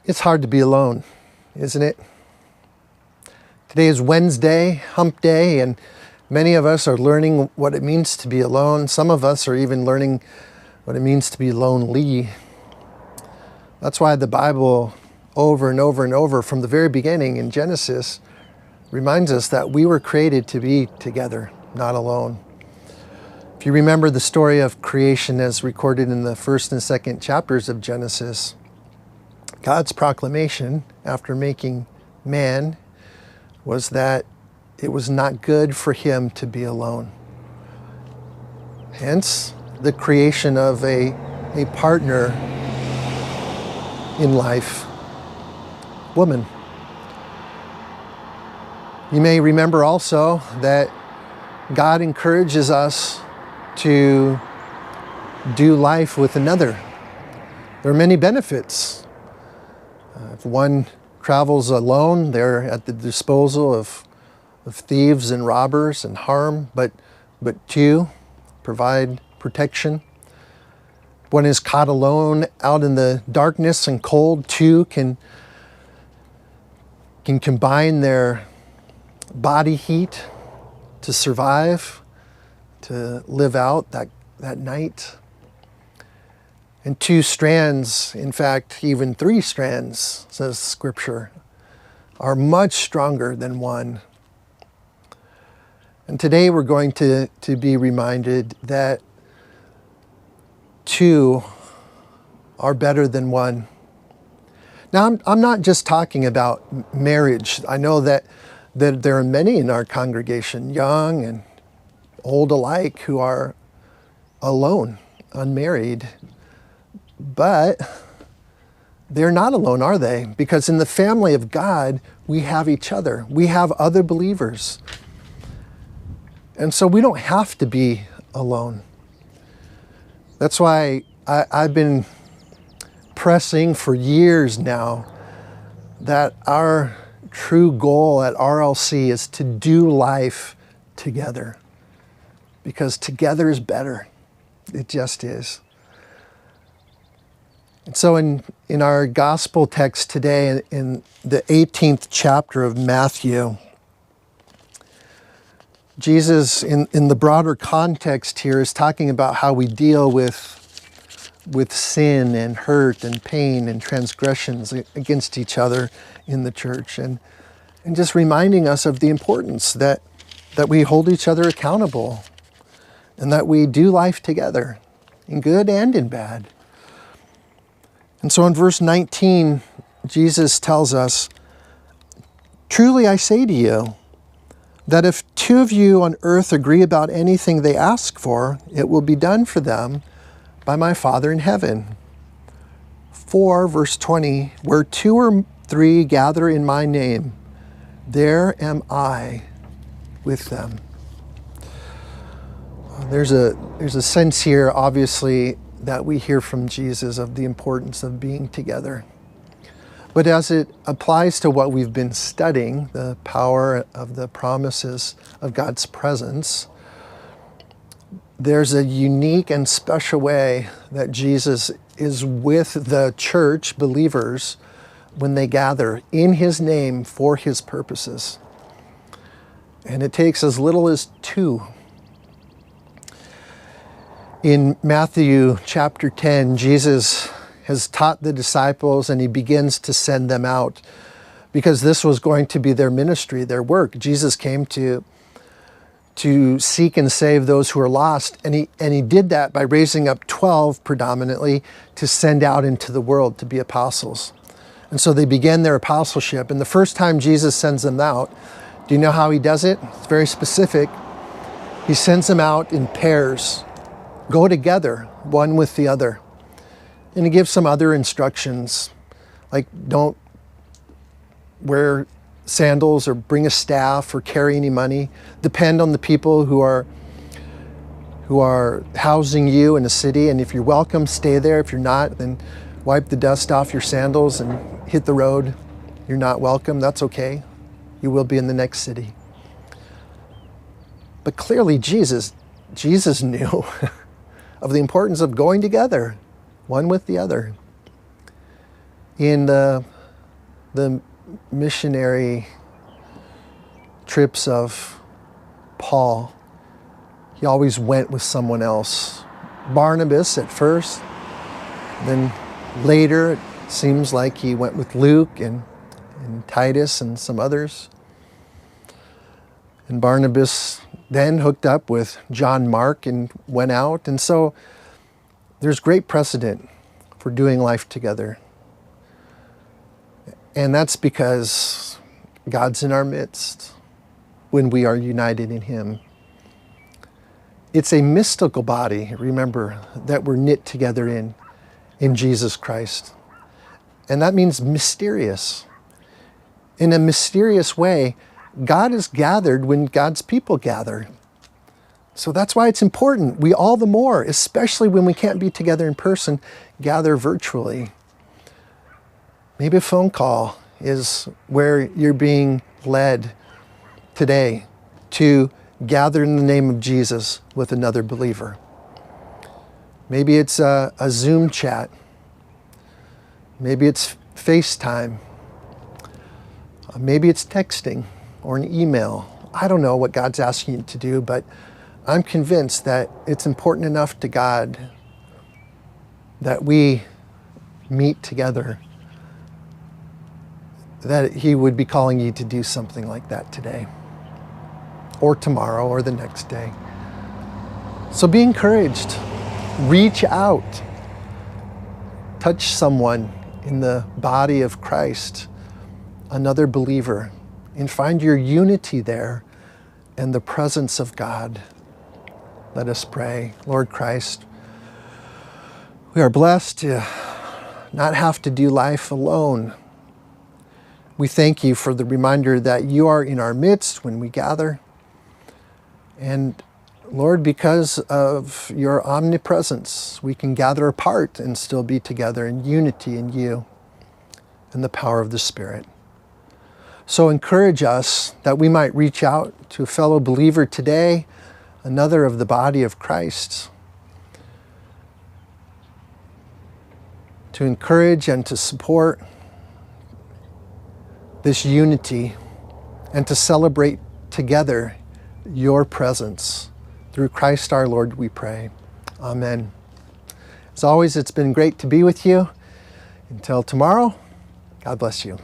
It's hard to be alone, isn't it? Today is Wednesday, hump day, and many of us are learning what it means to be alone. Some of us are even learning what it means to be lonely. That's why the Bible over and over and over from the very beginning in Genesis reminds us that we were created to be together, not alone. If you remember the story of creation as recorded in the first and second chapters of Genesis, God's proclamation after making man was that it was not good for him to be alone. Hence, the creation of a partner in life, woman. You may remember also that God encourages us to do life with another. There are many benefits. If one travels alone, they're at the disposal of thieves and robbers and harm, but two provide protection. One is caught alone out in the darkness and cold, two can combine their body heat to survive, to live out that night. And two strands, in fact, even three strands, says Scripture, are much stronger than one. And today we're going to be reminded that two are better than one. Now, I'm not just talking about marriage. I know that there are many in our congregation, young and old alike, who are alone, unmarried. But they're not alone, are they? Because in the family of God, we have each other. We have other believers. And so we don't have to be alone. That's why I've been pressing for years now that our true goal at RLC is to do life together. Because together is better. It just is. And so in our gospel text today, in the 18th chapter of Matthew, Jesus, in the broader context here, is talking about how we deal with sin and hurt and pain and transgressions against each other in the church. And just reminding us of the importance that we hold each other accountable and that we do life together, in good and in bad. And so in verse 19, Jesus tells us, "Truly I say to you, that if two of you on earth agree about anything they ask for, it will be done for them by my Father in heaven. For," verse 20, "where two or three gather in my name, there am I with them." There's a sense here, obviously, that we hear from Jesus of the importance of being together. But as it applies to what we've been studying, the power of the promises of God's presence, there's a unique and special way that Jesus is with the church believers when they gather in His name for His purposes. And it takes as little as two. In Matthew chapter 10, Jesus has taught the disciples and He begins to send them out because this was going to be their ministry, their work. Jesus came to seek and save those who are lost, and he did that by raising up 12 predominantly to send out into the world to be apostles. And so they began their apostleship, and the first time Jesus sends them out, do you know how He does it? It's very specific. He sends them out in pairs. Go together, one with the other. And He gives some other instructions, like don't wear sandals or bring a staff or carry any money. Depend on the people who are housing you in a city, and if you're welcome, stay there. If you're not, then wipe the dust off your sandals and hit the road. You're not welcome, that's okay. You will be in the next city. But clearly Jesus knew of the importance of going together, one with the other. In the the missionary trips of Paul, he always went with someone else. Barnabas at first, then later it seems like he went with Luke and Titus and some others. And Barnabas then hooked up with John Mark and went out. And so there's great precedent for doing life together. And that's because God's in our midst when we are united in Him. It's a mystical body, remember, that we're knit together in Jesus Christ. And that means mysterious. In a mysterious way, God is gathered when God's people gather. So that's why it's important. We all the more, especially when we can't be together in person, gather virtually. Maybe a phone call is where you're being led today to gather in the name of Jesus with another believer. Maybe it's a Zoom chat. Maybe it's FaceTime. Maybe it's texting or an email. I don't know what God's asking you to do, but I'm convinced that it's important enough to God that we meet together, that He would be calling you to do something like that today, or tomorrow, or the next day. So be encouraged. Reach out. Touch someone in the body of Christ, another believer, and find your unity there and the presence of God. Let us pray. Lord Christ, we are blessed to not have to do life alone. We thank you for the reminder that you are in our midst when we gather. And Lord, because of your omnipresence, we can gather apart and still be together in unity in you and the power of the Spirit. So encourage us that we might reach out to a fellow believer today, another of the body of Christ, to encourage and to support this unity and to celebrate together your presence. Through Christ our Lord we pray. Amen. As always, it's been great to be with you. Until tomorrow, God bless you.